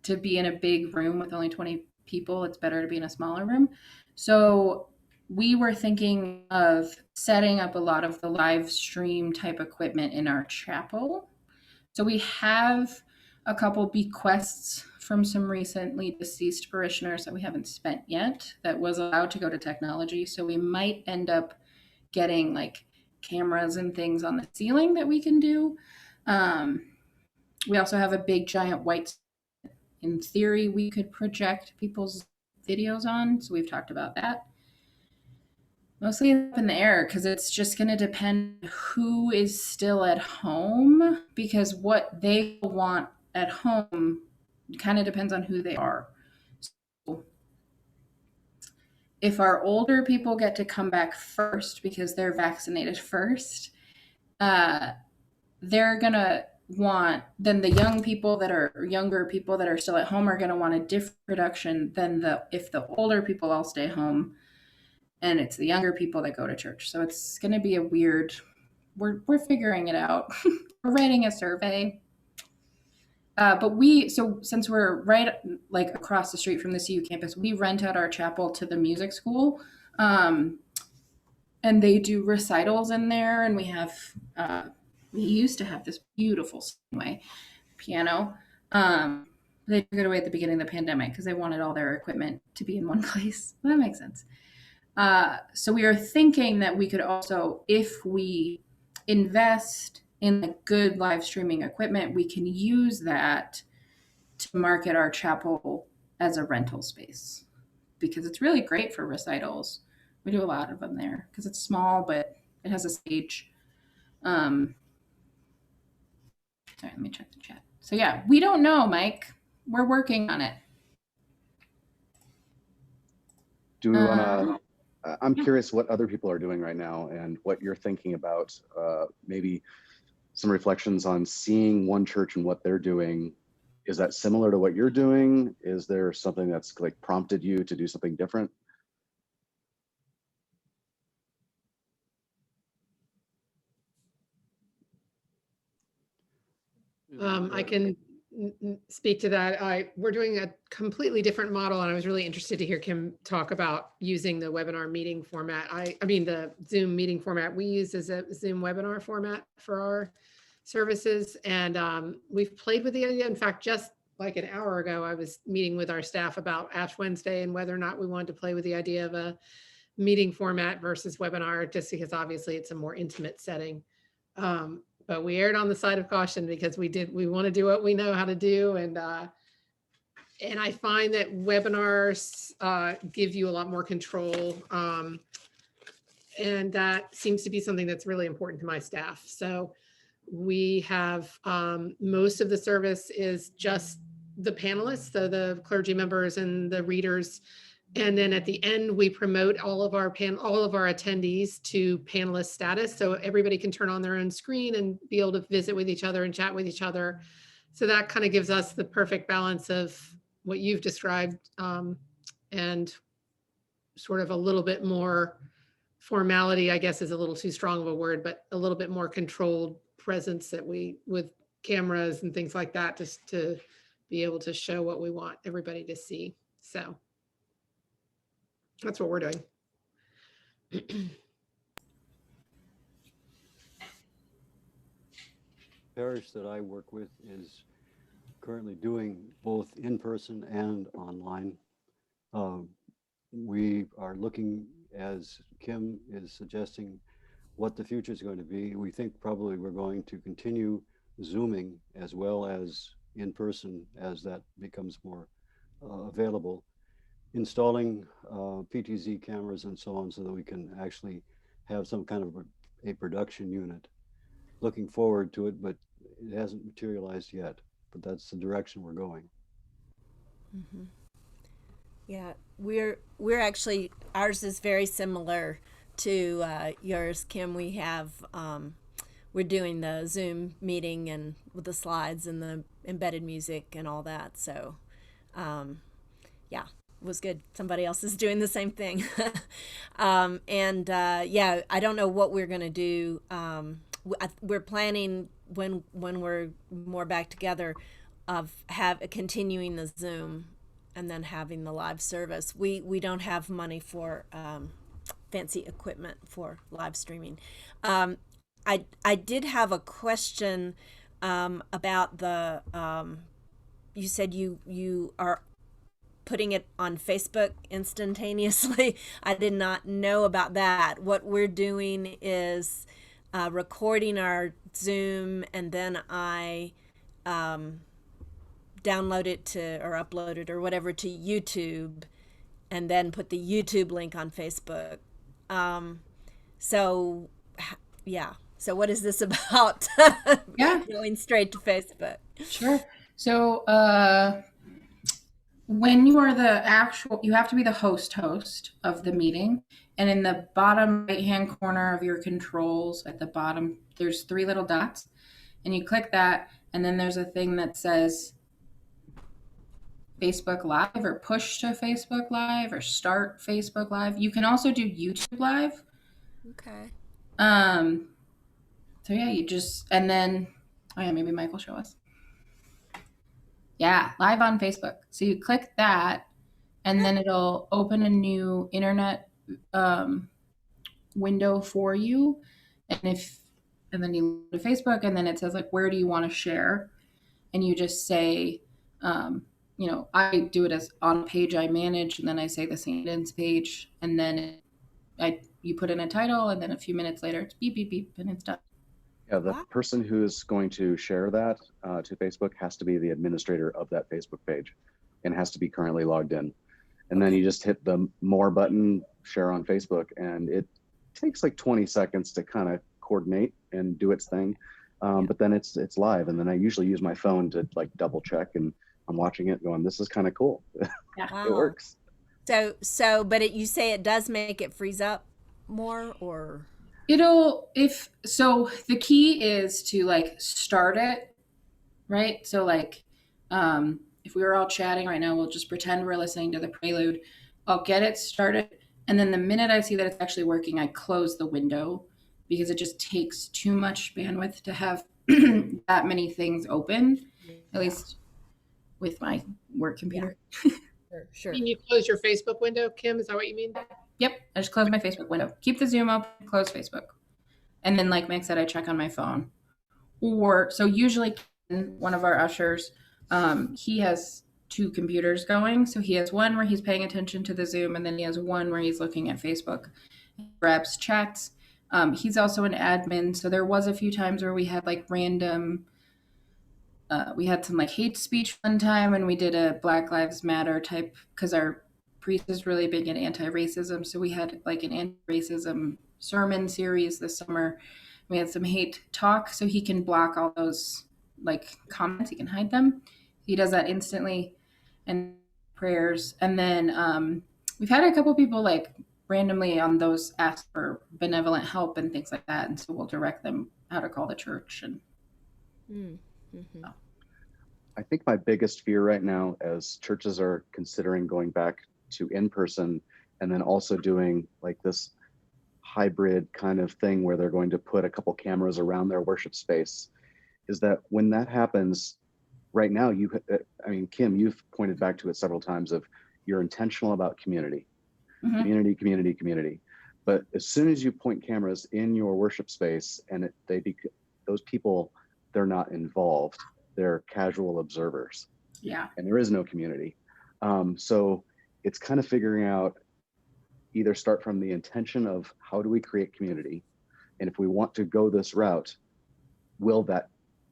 Speaker 2: to be in a big room with only 20 people. It's better to be in a smaller room. So we were thinking of setting up a lot of the live stream type equipment in our chapel. So we have a couple bequests from some recently deceased parishioners that we haven't spent yet that was allowed to go to technology. So we might end up getting like cameras and things on the ceiling that we can do. We also have a big giant white, in theory, we could project people's videos on. So we've talked about that. Mostly up in the air because it's just going to depend who is still at home, because what they want at home kind of depends on who they are. So if our older people get to come back first because they're vaccinated first, they're going to want, then the younger people that are still at home are going to want a different production than if the older people all stay home and it's the younger people that go to church. So it's going to be a weird, we're figuring it out. We're writing a survey. But so since we're right like across the street from the CU campus, we rent out our chapel to the music school. And they do recitals in there. And we used to have this beautiful Steinway piano. They took it away at the beginning of the pandemic because they wanted all their equipment to be in one place. Well, that makes sense. So we are thinking that we could also, if we invest in the good live streaming equipment, we can use that to market our chapel as a rental space because it's really great for recitals. We do a lot of them there because it's small, but it has a stage. Um, Sorry, let me check the chat. So yeah, we don't know, Mike. We're working on it.
Speaker 1: Do we want to? I'm
Speaker 2: Yeah.
Speaker 1: curious what other people are doing right now and what you're thinking about. Maybe some reflections on seeing one church and what they're doing. Is that similar to what you're doing? Is there something that's like prompted you to do something different?
Speaker 3: I can speak to that. We're doing a completely different model, and I was really interested to hear Kim talk about using the webinar meeting format. I mean, the Zoom meeting format we use is a Zoom webinar format for our services, and we've played with the idea. In fact, just like an hour ago, I was meeting with our staff about Ash Wednesday and whether or not we wanted to play with the idea of a meeting format versus webinar, just because obviously it's a more intimate setting. But we erred on the side of caution because we want to do what we know how to do. And I find that webinars give you a lot more control. And that seems to be something that's really important to my staff. So we have most of the service is just the panelists, so the clergy members and the readers. And then at the end, we promote all of our attendees to panelist status. So everybody can turn on their own screen and be able to visit with each other and chat with each other. So that kind of gives us the perfect balance of what you've described, and sort of a little bit more formality, I guess is a little too strong of a word, but a little bit more controlled presence that we, with cameras and things like that, just to be able to show what we want everybody to see. So that's what we're doing.
Speaker 4: Parish that I work with is currently doing both in person and online. We are looking, as Kim is suggesting, what the future is going to be. We think probably we're going to continue Zooming as well as in person as that becomes more available. Installing PTZ cameras and so on so that we can actually have some kind of a production unit. Looking forward to it, but it hasn't materialized yet, but that's the direction we're going.
Speaker 5: Mm-hmm. Yeah, we're actually, ours is very similar to yours, Kim. We have we're doing the Zoom meeting and with the slides and the embedded music and all that. So yeah, it was good. Somebody else is doing the same thing. Yeah, I don't know what we're gonna do. We're planning when we're more back together of continuing the Zoom and then having the live service. We don't have money for fancy equipment for live streaming. I did have a question about the you said you are putting it on Facebook instantaneously. I did not know about that. What we're doing is recording our Zoom, and then I download it to, or upload it or whatever, to YouTube, and then put the YouTube link on Facebook. So yeah. So what is this about?
Speaker 2: Yeah.
Speaker 5: Going straight to Facebook.
Speaker 2: Sure. So when you are you have to be the host of the meeting. And in the bottom right-hand corner of your controls at the bottom, there's 3 little dots. And you click that, and then there's a thing that says Facebook Live or push to Facebook Live or start Facebook Live. You can also do YouTube Live.
Speaker 5: Okay.
Speaker 2: So yeah, you just, and then, oh yeah, maybe Mike will show us. Yeah, live on Facebook. So you click that, and then it'll open a new internet window for you. And then you go to Facebook, and then it says like, where do you want to share? And you just say, I do it as on a page I manage, and then I say the Saint page, and then you put in a title, and then a few minutes later it's beep, beep, beep, and it's done.
Speaker 1: Yeah, the person who is going to share that to Facebook has to be the administrator of that Facebook page and has to be currently logged in. And then
Speaker 5: Okay.
Speaker 1: you just hit the more button, share on Facebook, and it takes like 20 seconds to kind of coordinate and do its thing.
Speaker 5: Yeah.
Speaker 1: But then it's live, and then I usually use my phone to like double check, and I'm watching it going, this is kind of cool.
Speaker 2: Yeah.
Speaker 1: It
Speaker 5: Wow.
Speaker 1: works.
Speaker 5: But you say it does make it freeze up more, or
Speaker 2: If so, the key is to like start it, right? So like, if we were all chatting right now, we'll just pretend we're listening to the prelude. I'll get it started, and then the minute I see that it's actually working, I close the window because it just takes too much bandwidth to have that many things open, at
Speaker 5: yeah,
Speaker 2: least with my work
Speaker 5: yeah,
Speaker 2: computer.
Speaker 5: sure.
Speaker 3: Can you close your Facebook window, Kim? Is that what you mean?
Speaker 2: Yep, I just close my Facebook window, keep the Zoom open, close Facebook, and then like Mike said, I check on my phone. Or so usually one of our ushers, he has two computers going. So he has one where he's paying attention to the Zoom, and then he has one where he's looking at Facebook, grabs chats. He's also an admin, so there was a few times where we had like random. We had some like hate speech one time, and we did a Black Lives Matter type because our priest is really big in anti-racism. So we had like an anti-racism sermon series this summer. We had some hate talk, so he can block all those like comments. He can hide them. He does that instantly, and prayers. And then we've had a couple people like randomly on those ask for benevolent help and things like that, and so we'll direct them how to call the church. And
Speaker 5: Mm. Hmm.
Speaker 1: I think my biggest fear right now, as churches are considering going back to in person and then also doing like this hybrid kind of thing where they're going to put a couple cameras around their worship space, is that when that happens, right now, I mean, Kim, you've pointed back to it several times of you're intentional about community,
Speaker 2: Mhm.
Speaker 1: community. But as soon as you point cameras in your worship space and those people, they're not involved, they're casual observers,
Speaker 2: Yeah.
Speaker 1: and there is no community. So it's kind of figuring out, either start from the intention of how do we create community, and if we want to go this route, will that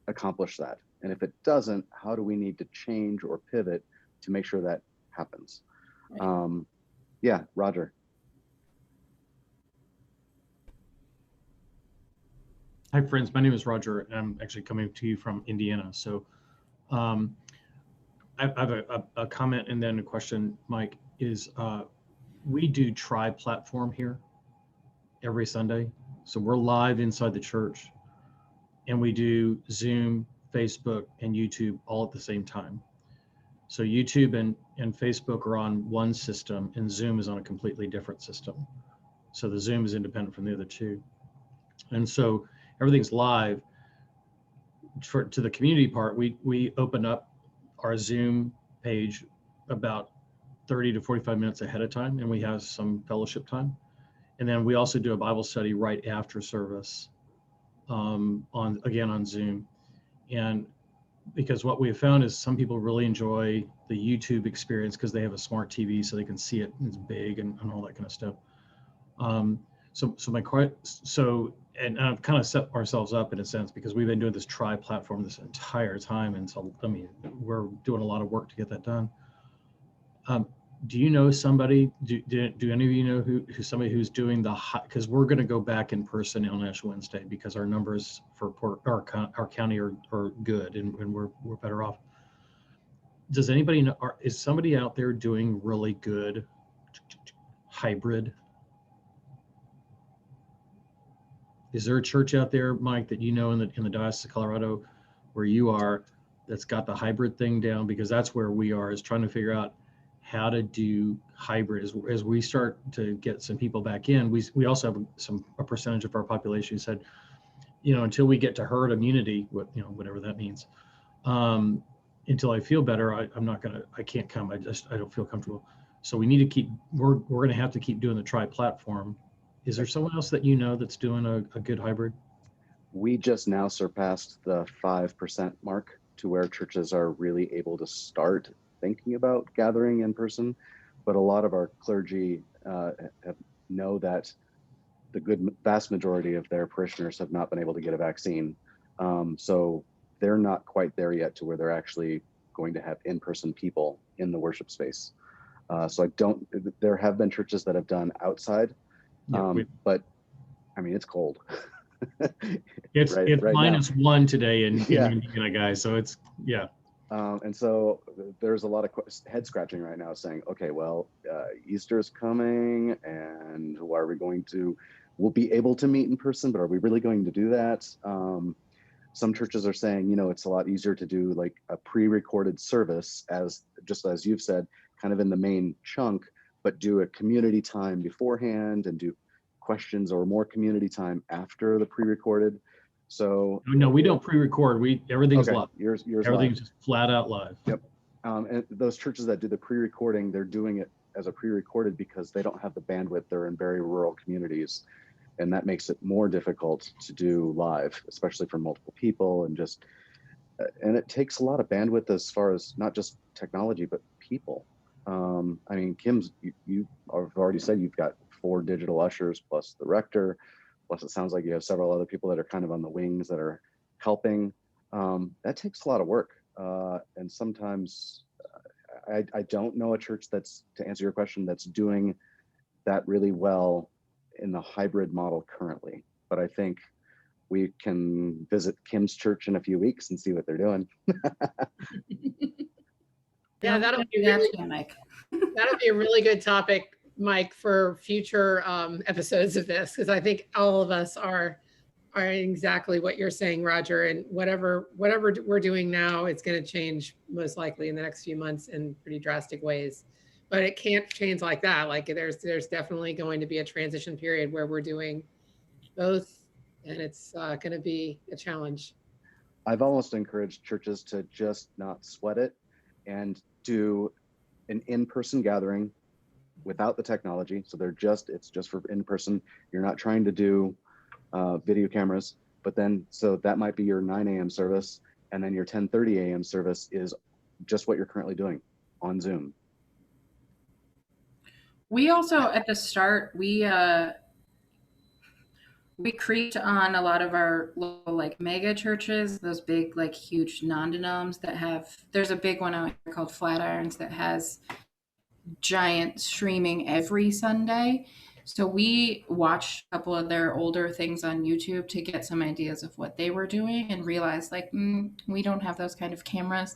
Speaker 1: accomplish that? And if it doesn't, how do we need to change or pivot to make sure that happens?
Speaker 2: Right.
Speaker 1: Yeah, Roger.
Speaker 6: Hi, friends. My name is Roger, and I'm actually coming to you from Indiana. So um, I have a comment and then a question, Mike, is we do tri-platform here every Sunday. So we're live inside the church, and we do Zoom, Facebook, and YouTube all at the same time. So YouTube and Facebook are on one system, and Zoom is on a completely different system. So the Zoom is independent from the other two. And so everything's live. To the community part, we open up our Zoom page about 30 to 45 minutes ahead of time, and we have some fellowship time. And then we also do a Bible study right after service on Zoom. And because what we have found is some people really enjoy the YouTube experience because they have a smart TV, so they can see it, and it's big and all that kind of stuff. And I've kind of set ourselves up in a sense because we've been doing this tri-platform this entire time, and so I mean we're doing a lot of work to get that done. Do you know somebody? Do any of you know who somebody who's doing because we're going to go back in person on Ash Wednesday because our numbers for our county are good and we're better off. Does anybody know? Is somebody out there doing really good hybrid? Is there a church out there, Mike, that you know in the Diocese of Colorado where you are that's got the hybrid thing down? Because that's where we are, is trying to figure out how to do hybrid. As we start to get some people back in, we also have a percentage of our population who said, until we get to herd immunity, whatever that means, until I feel better, I can't come. I don't feel comfortable. So we need to we're going to have to keep doing the tri-platform. Is there someone else that you know that's doing a good hybrid?
Speaker 1: We just now surpassed the 5% mark to where churches are really able to start thinking about gathering in person. But a lot of our clergy know that the vast majority of their parishioners have not been able to get a vaccine. So they're not quite there yet to where they're actually going to have in-person people in the worship space. So I don't, there have been churches that have done outside,
Speaker 6: Yeah,
Speaker 1: but I mean, it's cold.
Speaker 6: it's
Speaker 1: right now.
Speaker 6: -1 today in
Speaker 1: Yeah.
Speaker 6: Indiana, guys. So it's, yeah.
Speaker 1: And so there's a lot of head scratching right now saying, okay, well, Easter's coming and are we going to, we'll be able to meet in person, but are we really going to do that? Some churches are saying, you know, it's a lot easier to do like a pre-recorded service, as just as you've said, kind of in the main chunk, but do a community time beforehand and do questions or more community time after the pre-recorded. So
Speaker 6: No, we don't pre-record. Everything's
Speaker 1: okay,
Speaker 6: live.
Speaker 1: yours
Speaker 6: Everything's
Speaker 1: live.
Speaker 6: just flat out live.
Speaker 1: Yep. And those churches that do the pre-recording, they're doing it as a pre-recorded because they don't have the bandwidth. They're in very rural communities, and that makes it more difficult to do live, especially for multiple people, and just and it takes a lot of bandwidth as far as not just technology but people. I mean, Kim's, you have already said you've got 4 digital ushers plus the rector, plus it sounds like you have several other people that are kind of on the wings that are helping. That takes a lot of work, and sometimes I don't know a church that's, to answer your question, that's doing that really well in the hybrid model currently. But I think we can visit Kim's church in a few weeks and see what they're doing.
Speaker 3: Yeah, that'll be a really good topic, Mike, for future episodes of this, because I think all of us are exactly what you're saying, Roger. And whatever we're doing now, it's going to change most likely in the next few months in pretty drastic ways. But it can't change like that. Like there's definitely going to be a transition period where we're doing both, and it's going to be a challenge.
Speaker 1: I've almost encouraged churches to just not sweat it and do an in-person gathering without the technology. So it's just for in-person. You're not trying to do video cameras, but then, so that might be your 9 a.m. service, and then your 10:30 a.m. service is just what you're currently doing on Zoom.
Speaker 2: We also, at the start, we creeped on a lot of our little like mega churches, those big like huge non-denoms that have, there's a big one out here called Flatirons that has giant streaming every Sunday. So we watched a couple of their older things on YouTube to get some ideas of what they were doing and realized like, we don't have those kind of cameras,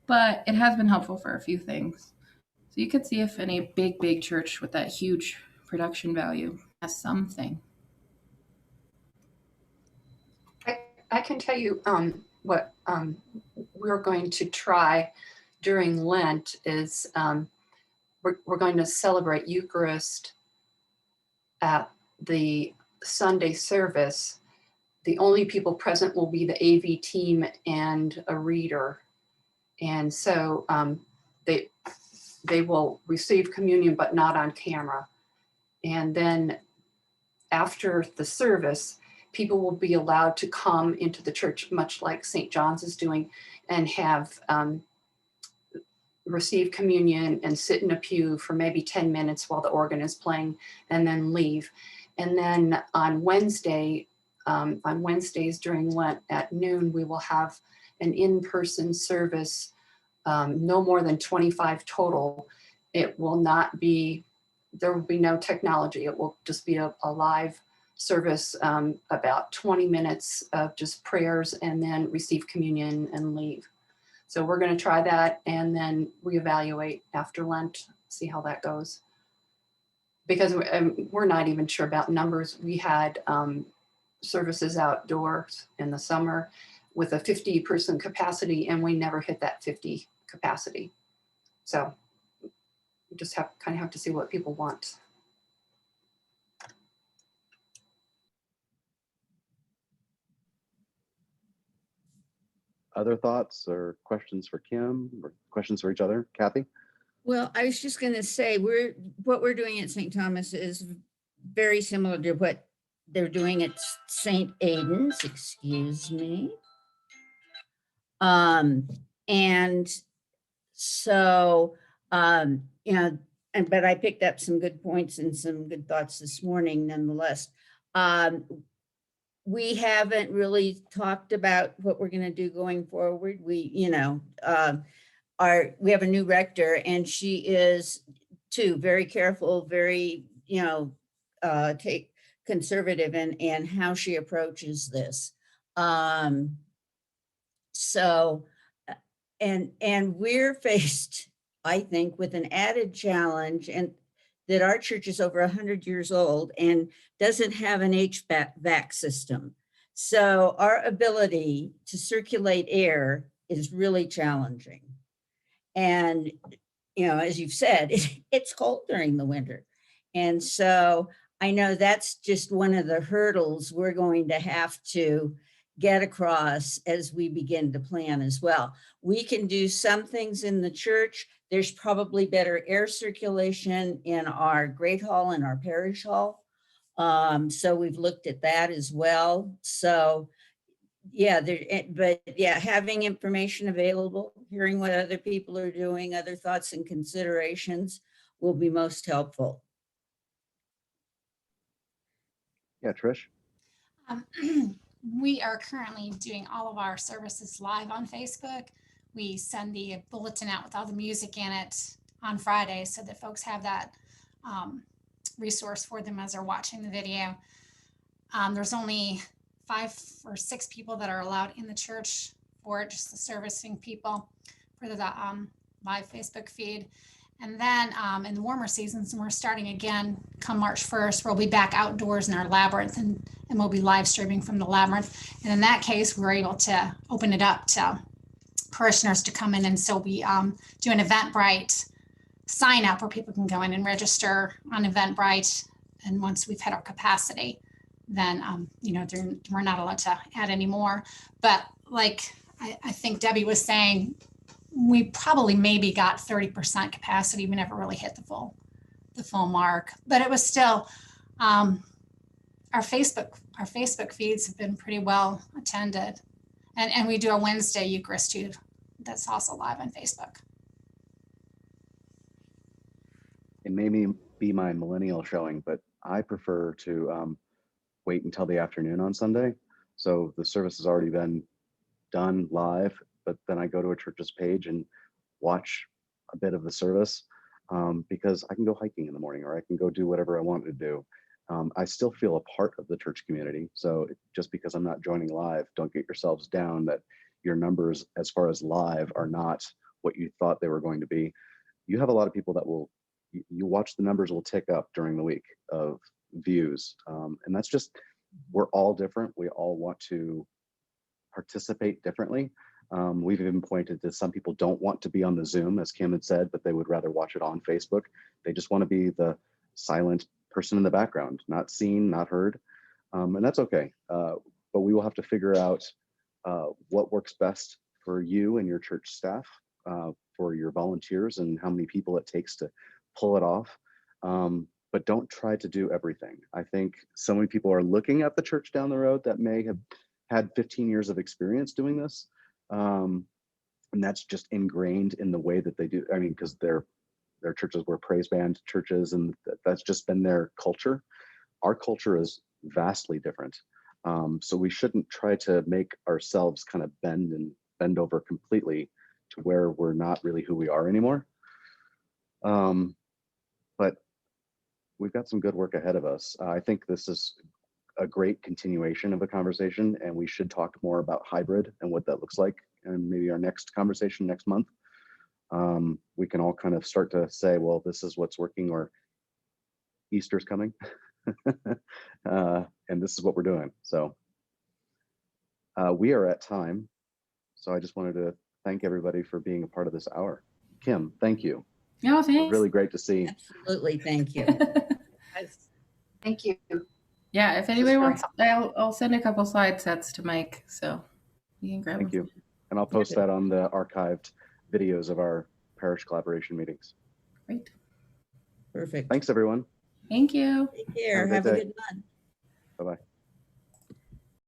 Speaker 2: but it has been helpful for a few things. So you could see if any big church with that huge production value has something.
Speaker 7: I can tell you what we're going to try during Lent is we're going to celebrate Eucharist at the Sunday service. The only people present will be the AV team and a reader. And so they will receive communion, but not on camera. And then after the service, people will be allowed to come into the church, much like St. John's is doing, and have receive communion and sit in a pew for maybe 10 minutes while the organ is playing, and then leave. And then on Wednesdays during Lent at noon, we will have an in-person service, no more than 25 total. It will not be, there will be no technology. It will just be a live service, about 20 minutes of just prayers, and then receive communion and leave. So we're going to try that and then reevaluate after Lent, see how that goes. Because we're not even sure about numbers. We had services outdoors in the summer with a 50-person capacity, and we never hit that 50 capacity. So we just kind of have to see what people want.
Speaker 1: Other thoughts or questions for Kim, or questions for each other? Kathy?
Speaker 8: Well, I was just going to say, what we're doing at St. Thomas is very similar to what they're doing at St. Aidan's, excuse me. And so, you know, but I picked up some good points and some good thoughts this morning, nonetheless. We haven't really talked about what we're going to do going forward. We, you know, we have a new rector, and she is too very careful, very, take conservative in how she approaches this. So, and we're faced, I think, with an added challenge, and that our church is over 100 years old and doesn't have an HVAC system. So our ability to circulate air is really challenging. And, as you've said, it's cold during the winter. And so I know that's just one of the hurdles we're going to have to get across as we begin to plan as well. We can do some things in the church. There's probably better air circulation in our Great Hall and our Parish Hall. So we've looked at that as well. So yeah, but yeah, having information available, hearing what other people are doing, other thoughts and considerations will be most helpful.
Speaker 1: Yeah, Trish.
Speaker 9: We are currently doing all of our services live on Facebook. We send the bulletin out with all the music in it on Friday so that folks have that resource for them as they're watching the video. There's only 5 or 6 people that are allowed in the church for it, just the servicing people for the live Facebook feed. And then in the warmer seasons, and we're starting again come March 1st, we'll be back outdoors in our labyrinth, and we'll be live streaming from the labyrinth. And in that case, we're able to open it up to parishioners to come in. And so we do an Eventbrite sign up where people can go in and register on Eventbrite. And once we've hit our capacity, then, we're not allowed to add any more. But like I think Debbie was saying, we probably maybe got 30% capacity. We never really hit the full mark, but it was still, our Facebook feeds have been pretty well attended. And we do a Wednesday Eucharist too. That's also live on Facebook.
Speaker 1: It may be my millennial showing, but I prefer to wait until the afternoon on Sunday. So the service has already been done live, but then I go to a church's page and watch a bit of the service because I can go hiking in the morning, or I can go do whatever I want to do. I still feel a part of the church community. So just because I'm not joining live, don't get yourselves down that your numbers as far as live are not what you thought they were going to be. You have a lot of people that you watch the numbers will tick up during the week of views. And that's just, we're all different. We all want to participate differently. We've even pointed to some people don't want to be on the Zoom, as Kim had said, but they would rather watch it on Facebook. They just want to be the silent person in the background, not seen, not heard. And that's okay. But we will have to figure out what works best for you and your church staff, for your volunteers, and how many people it takes to pull it off. But don't try to do everything. I think so many people are looking at the church down the road that may have had 15 years of experience doing this. And that's just ingrained in the way that they do. I mean, because their churches were praise band churches, and that's just been their culture. Our culture is vastly different. So we shouldn't try to make ourselves kind of bend over completely to where we're not really who we are anymore. But we've got some good work ahead of us. I think this is a great continuation of a conversation, and we should talk more about hybrid and what that looks like. And maybe our next conversation next month, we can all kind of start to say, well, this is what's working, or Easter's coming. And this is what we're doing. So we are at time. So I just wanted to thank everybody for being a part of this hour. Kim, thank you.
Speaker 2: No, thanks.
Speaker 1: Really great to see.
Speaker 8: Absolutely, thank you.
Speaker 7: Thank you.
Speaker 2: Yeah, if anybody wants, I'll send a couple slide sets to Mike, so you can grab them.
Speaker 1: Thank you. And I'll post that on the archived videos of our parish collaboration meetings.
Speaker 2: Great.
Speaker 8: Perfect.
Speaker 1: Thanks, everyone.
Speaker 2: Thank you.
Speaker 8: Take care.
Speaker 1: Have a
Speaker 8: Have
Speaker 1: great
Speaker 8: a
Speaker 1: day.
Speaker 8: good month.
Speaker 1: Bye-bye.